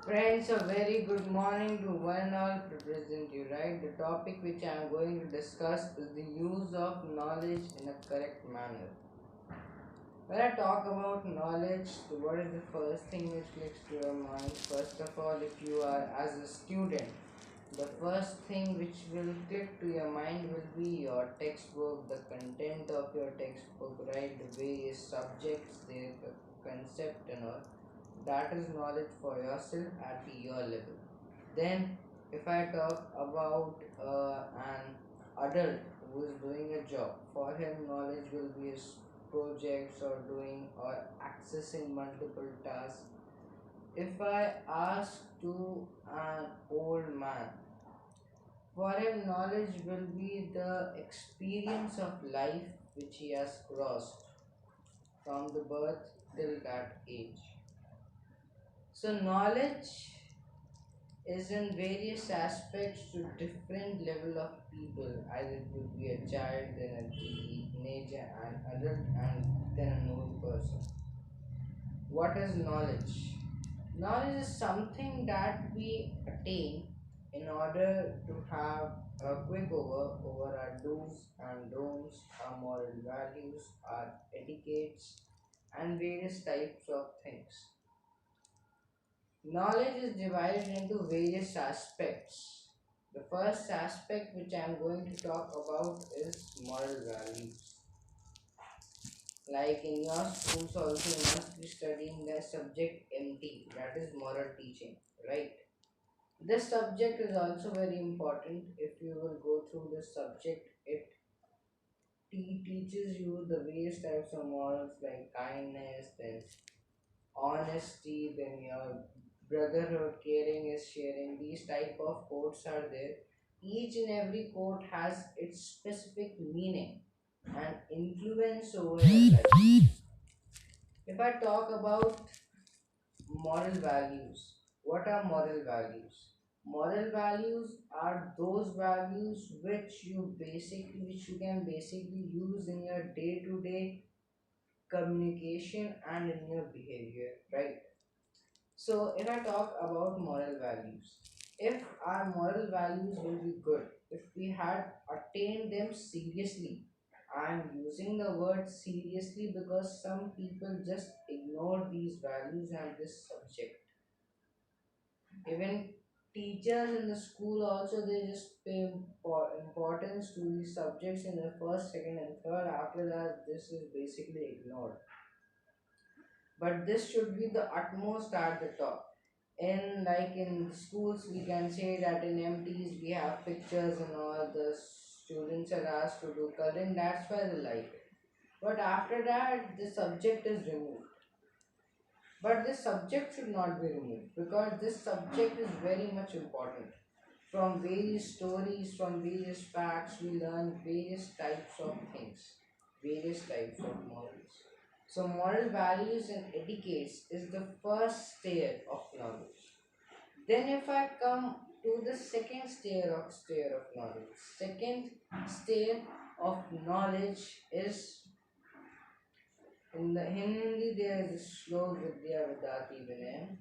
Friends, a very good morning to one and all present you, right? The topic which I am going to discuss is the use of knowledge in a correct manner. When I talk about knowledge, so what is the first thing which clicks to your mind? First of all, if you are as a student, the first thing which will click to your mind will be your textbook, the content of your textbook, right? The various subjects, their concept and all. That is knowledge for yourself at your level. Then, if I talk about an adult who is doing a job, for him, knowledge will be his projects or doing or accessing multiple tasks. If I ask to an old man, for him, knowledge will be the experience of life which he has crossed from the birth till that age. So, knowledge is in various aspects to different level of people. Either it will be a child, then a teenager, an adult, and then an old person. What is knowledge? Knowledge is something that we attain in order to have a quick over our do's and don'ts, our moral values, our etiquettes, and various types of things. Knowledge is divided into various aspects. The first aspect which I am going to talk about is moral values. Like in your schools also you must be studying the subject MT, that is moral teaching, right? This subject is also very important. If you will go through this subject, it teaches you the various types of morals like kindness, then honesty, then your brotherhood, caring is sharing. These type of quotes are there. Each and every quote has its specific meaning and influence over your life. If I talk about moral values, what are moral values? Moral values are those values which you can basically use in your day to day communication and in your behavior, right? So, if I talk about moral values, if our moral values will be good, if we had attained them seriously, I am using the word seriously because some people just ignore these values and this subject. Even teachers in the school also they just pay importance to these subjects in the first, second, and third. After that, this is basically ignored. But this should be the utmost at the top. In like in schools we can say that in MTs we have pictures and all, the students are asked to do coloring, that's why they like it. But after that the subject is removed. But this subject should not be removed because this subject is very much important. From various stories, from various facts, we learn various types of things, various types of morals. So, moral values and etiquettes is the first stair of knowledge. Then, if I come to the second stair of knowledge, second stair of knowledge is in the Hindi there is a Shlok Vidya Vedati Vinay.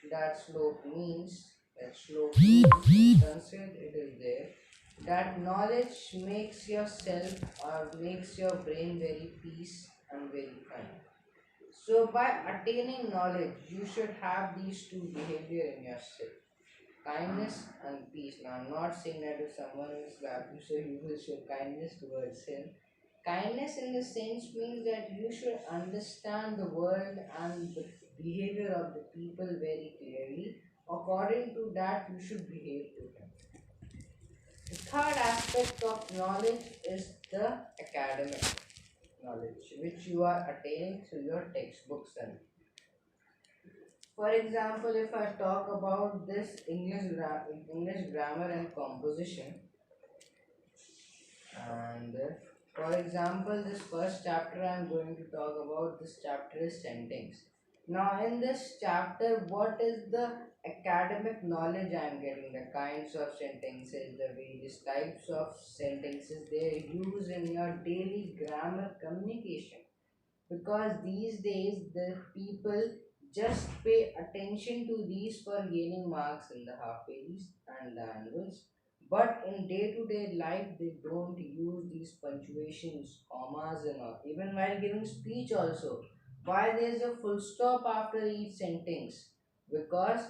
That Shlok means, in Sanskrit it is there, that knowledge makes yourself or makes your brain very peace and very kind. So by attaining knowledge, you should have these two behavior in yourself. Kindness and peace. Now I'm not saying that if someone will slap you, so you will show kindness towards him. Kindness in the sense means that you should understand the world and the behavior of the people very clearly. According to that, you should behave to them. The third aspect of knowledge is the academic knowledge, which you are attaining through your textbooks and for example, if I talk about this English grammar and composition, and for example, this first chapter I am going to talk about, this chapter is sentence. Now, in this chapter, what is the academic knowledge I am getting? The kinds of sentences, the various types of sentences they use in your daily grammar communication. Because these days, the people just pay attention to these for gaining marks in the half pages and the annuals. But in day to day life, they don't use these punctuations, commas, and all. Even while giving speech, also. Why there is a full stop after each sentence? Because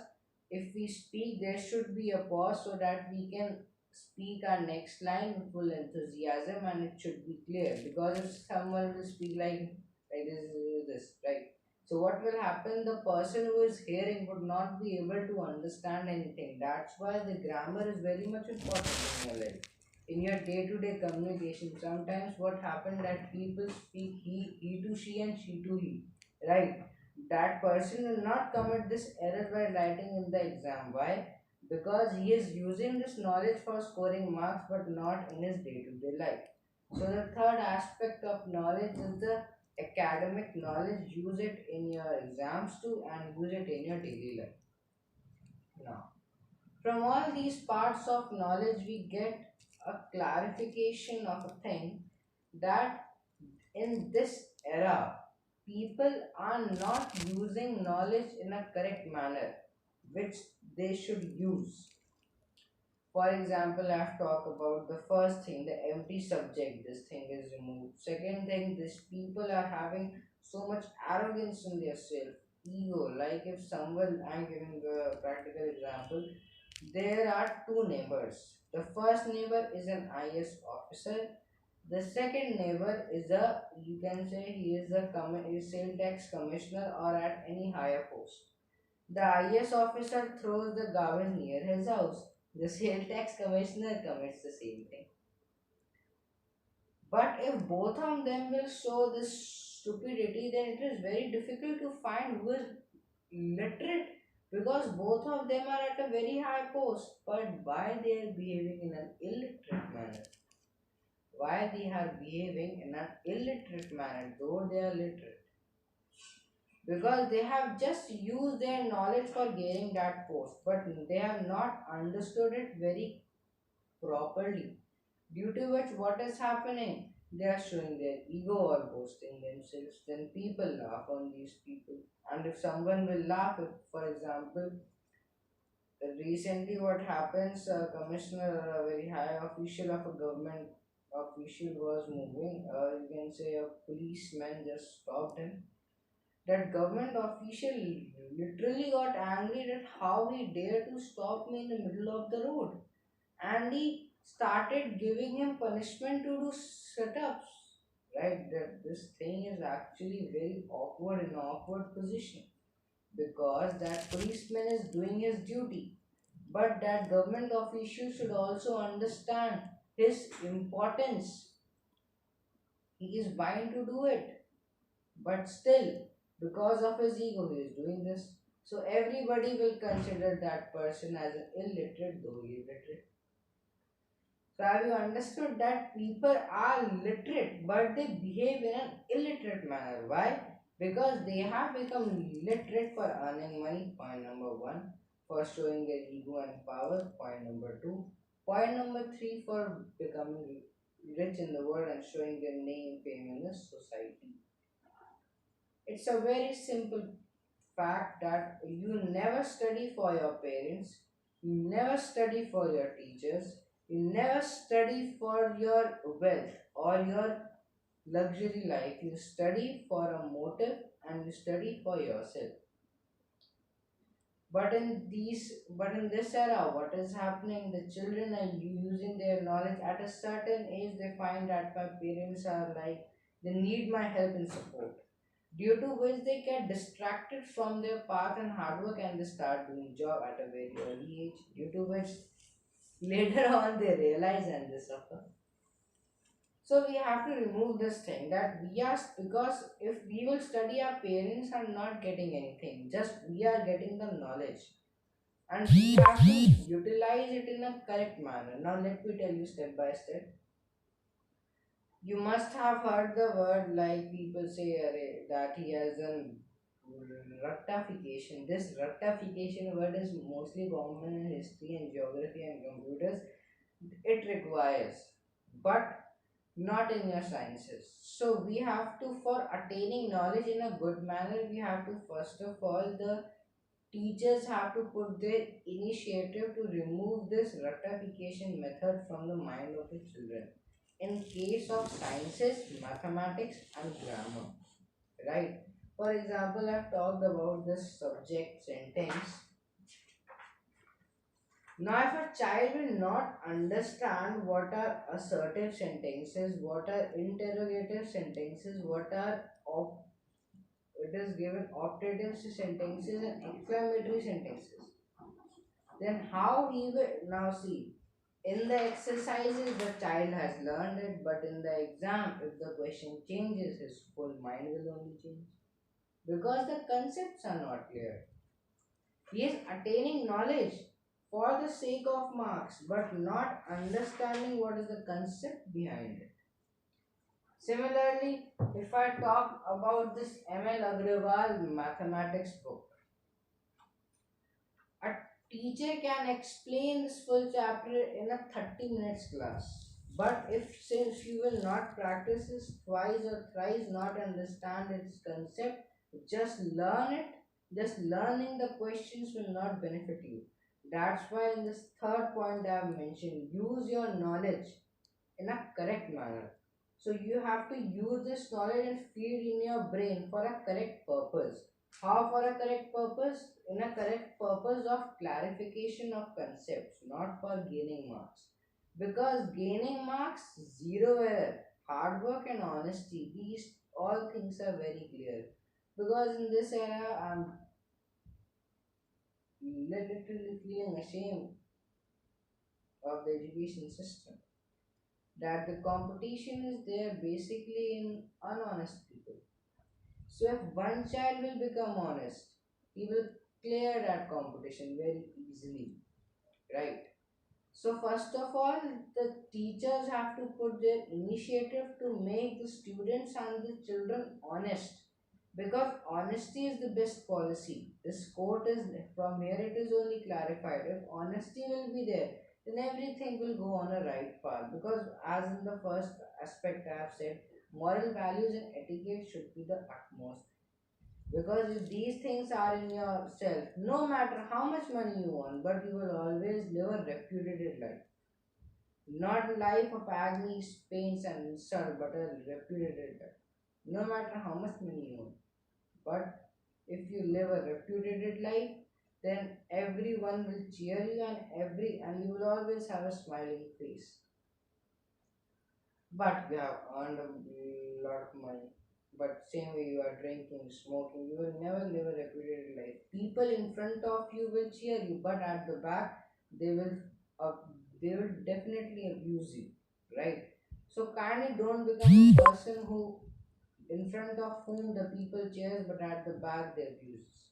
if we speak, there should be a pause so that we can speak our next line with full enthusiasm and it should be clear. Because if someone will speak like this, right? So what will happen? The person who is hearing would not be able to understand anything. That's why the grammar is very much important in your life. In your day-to-day communication, sometimes what happened that people speak he to she and she to he, right? That person will not commit this error by writing in the exam. Why? Because he is using this knowledge for scoring marks, but not in his day-to-day life. So the third aspect of knowledge is the academic knowledge. Use it in your exams too and use it in your daily life. Now, from all these parts of knowledge, we get a clarification of a thing that in this era, people are not using knowledge in a correct manner, which they should use. For example, I've talked about the first thing, the empty subject, this thing is removed. Second thing, these people are having so much arrogance in their self, ego. Like if someone, I'm giving a practical example, there are two neighbors. The first neighbor is an IS officer. The second neighbor is a, you can say he is a sale tax commissioner or at any higher post. The IS officer throws the garbage near his house. The sale tax commissioner commits the same thing. But if both of them will show this stupidity, then it is very difficult to find who is literate because both of them are at a very high post. But why they are behaving in an illiterate manner? Why they are behaving in an illiterate manner, though they are literate? Because they have just used their knowledge for gaining that post, but they have not understood it very properly. Due to which, what is happening? They are showing their ego or boasting themselves. Then people laugh on these people. And if someone will laugh, if, for example, recently what happens, a commissioner or a very high official of a government official was moving, you can say a policeman just stopped him. That government official literally got angry that how he dared to stop me in the middle of the road, and he started giving him punishment to do sit-ups. Right, that this thing is actually very awkward, in an awkward position, because that policeman is doing his duty, but that government official should also understand his importance. He is bound to do it, but still, because of his ego, he is doing this. So everybody will consider that person as an illiterate, though he is literate. So have you understood that people are literate but they behave in an illiterate manner? Why? Because they have become literate for earning money, point number one, for showing their ego and power, point number two, point number three, for becoming rich in the world and showing their name, fame in the society. It's a very simple fact that you never study for your parents, you never study for your teachers, you never study for your wealth or your luxury life. You study for a motive and you study for yourself. But in this era, what is happening? The children are using their knowledge at a certain age. They find that my parents are like they need my help and support, due to which they get distracted from their path and hard work and they start doing job at a very early age, due to which later on they realize and they suffer. So we have to remove this thing that we are, because if we will study, our parents are not getting anything, just we are getting the knowledge, and we have to utilize it in a correct manner. Now let me tell you step by step. You must have heard the word, like people say array, that he has done rectification. This rectification word is mostly common in history and geography and computers. It requires, but not in your sciences. So we have to, for attaining knowledge in a good manner, we have to first of all, the teachers have to put their initiative to remove this rectification method from the mind of the children. In case of sciences, mathematics, and grammar, right? For example, I've talked about this subject sentence. Now, if a child will not understand what are assertive sentences, what are interrogative sentences, what are it is given optative sentences and exclamatory sentences, then how he will now see, in the exercises the child has learned it, but in the exam, if the question changes, his whole mind will only change because the concepts are not clear. He is attaining knowledge for the sake of marks, but not understanding what is the concept behind it. Similarly, if I talk about this ML Agrawal mathematics book, a teacher can explain this full chapter in a 30 minutes class. But if since you will not practice this twice or thrice, not understand its concept, just learn it, just learning the questions will not benefit you. That's why in this third point I have mentioned, use your knowledge in a correct manner. So you have to use this knowledge and feed in your brain for a correct purpose. How for a correct purpose? In a correct purpose of clarification of concepts, not for gaining marks. Because gaining marks, zero error, hard work and honesty, these all things are very clear. Because in this era, I'm literally feeling ashamed of the education system. That the competition is there basically in unhonest people. So if one child will become honest, he will clear that competition very easily, right? So first of all, the teachers have to put their initiative to make the students and the children honest, because honesty is the best policy. This quote is from here, it is only clarified. If honesty will be there, then everything will go on a right path. Because as in the first aspect I have said, moral values and etiquette should be the utmost. Because if these things are in yourself, no matter how much money you want, but you will always live a reputed life. Not life of agony, pains and insult, but a reputed life. No matter how much money you want. But if you live a reputed life, then everyone will cheer you, and you will always have a smiling face. But you have earned a lot of money. But same way you are drinking, smoking, you will never live a reputed life. People in front of you will cheer you, but at the back they will uh, they will definitely abuse you, right? So kindly don't become a person who in front of whom the people cheers, but at the back they abuse.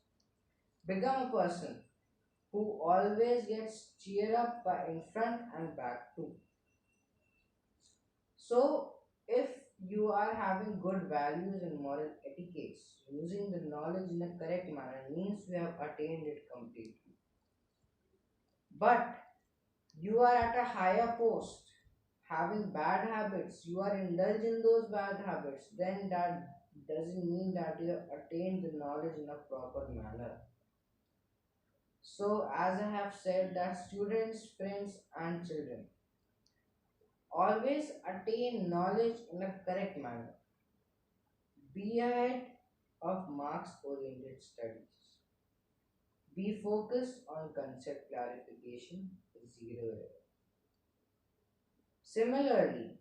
Become a person who always gets cheer up by in front and back too. So, if you are having good values and moral etiquettes, using the knowledge in a correct manner means we have attained it completely. But you are at a higher post, having bad habits, you are indulged in those bad habits, then that doesn't mean that you have attained the knowledge in a proper manner. So, as I have said, that students, friends, and children always attain knowledge in a correct manner. Be ahead of marks oriented studies. Be focused on concept clarification, zero error. Similarly,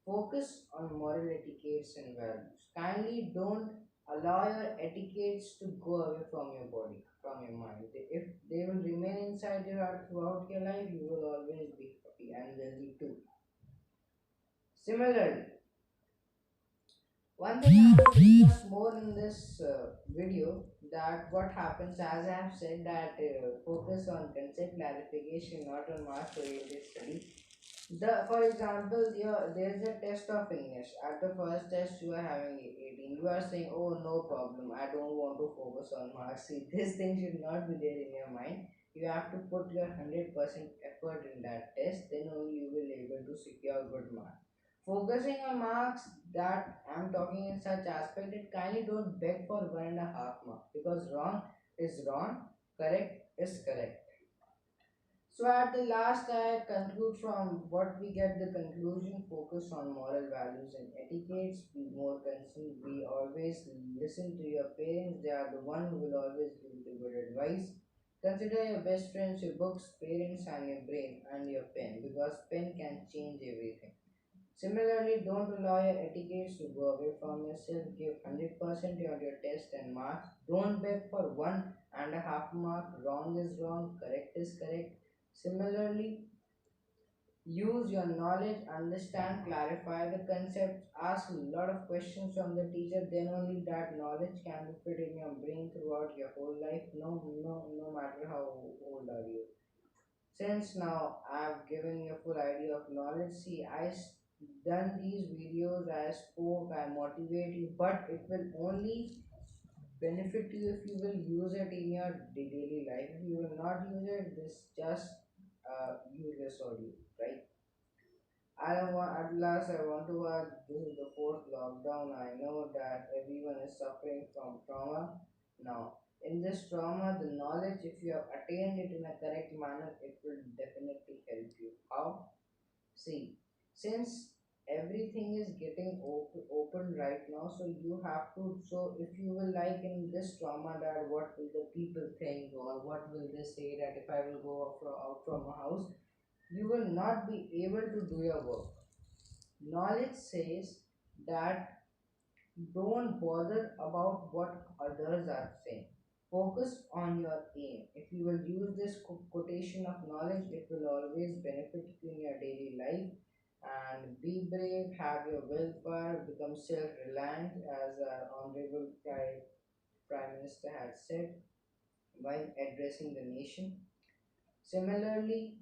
focus on moral etiquettes and values. Kindly don't allow your etiquettes to go away from your body, from your mind. If they will remain inside your heart throughout your life, you will always be happy and wealthy too. Similarly, one thing I want to discuss more in this video, that what happens, as I have said, that focus on concept clarification, not on marks oriented study. For example, there's a test of English. At the first test, you are having 18. You are saying, "Oh, no problem. I don't want to focus on marks." See, this thing should not be there in your mind. You have to put your 100% effort in that test. Then only you will able to secure good marks. Focusing on marks that I'm talking in such aspect, it kindly don't beg for 1.5 mark because wrong is wrong, correct is correct. So at the last, I conclude from what we get the conclusion: focus on moral values and etiquettes. Be more concerned. Be always listen to your parents. They are the one who will always give the good advice. Consider your best friends, your books, parents, and your brain and your pen because pen can change everything. Similarly, don't allow your etiquettes to go away from yourself. Give 100% on your test and marks. Don't beg for 1.5 mark. Wrong is wrong, correct is correct. Similarly, use your knowledge, understand, clarify the concepts, ask a lot of questions from the teacher, then only that knowledge can be fit in your brain throughout your whole life. No matter how old are you. Since now I've given you a full idea of knowledge, see, done these videos, I spoke, I motivate you, but it will only benefit you if you will use it in your daily life. If you will not use it, this just useless audio, right? I don't want, at last, I want to add this is the fourth lockdown. I know that everyone is suffering from trauma. Now, in this trauma, the knowledge, if you have attained it in a correct manner, it will definitely help you. How? See, since everything is getting open right now, so you have to. So, if you will like in this trauma, that what will the people think, or what will they say that if I will go out from a house, you will not be able to do your work. Knowledge says that don't bother about what others are saying. Focus on your aim. If you will use this quotation of knowledge, it will always benefit you in your daily life. And be brave, have your willpower, become self reliant, as our Honorable Prime Minister had said while addressing the nation. Similarly,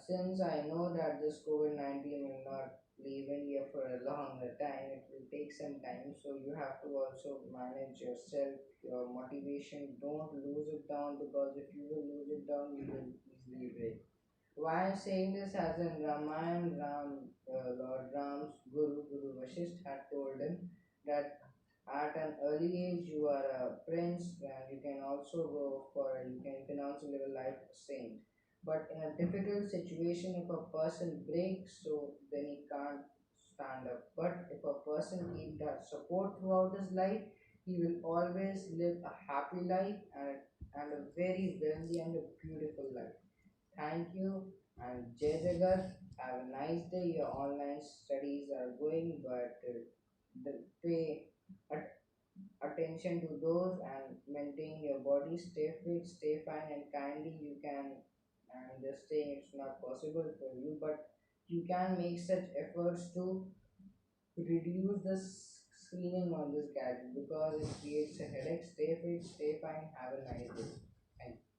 since I know that this COVID 19 will not leave India for a longer time, it will take some time. So you have to also manage yourself, your motivation. Don't lose it down because if you will lose it down, you will easily break. Why I'm saying this, as in Ramayana, Lord Ram's Guru Vasisht had told him that at an early age you are a prince and you can also go for you can also live a life of a saint. But in a difficult situation, if a person breaks, so then he can't stand up. But if a person keep that support throughout his life, he will always live a happy life and a very wealthy and a beautiful life. Thank you and Jai Jagat. Have a nice day. Your online studies are going, but pay attention to those and maintain your body. Stay fit, stay fine, and kindly you can. I'm just saying it's not possible for you, but you can make such efforts to reduce the screening on this gadget because it creates a headache. Stay fit, stay fine. Have a nice day. Thank you.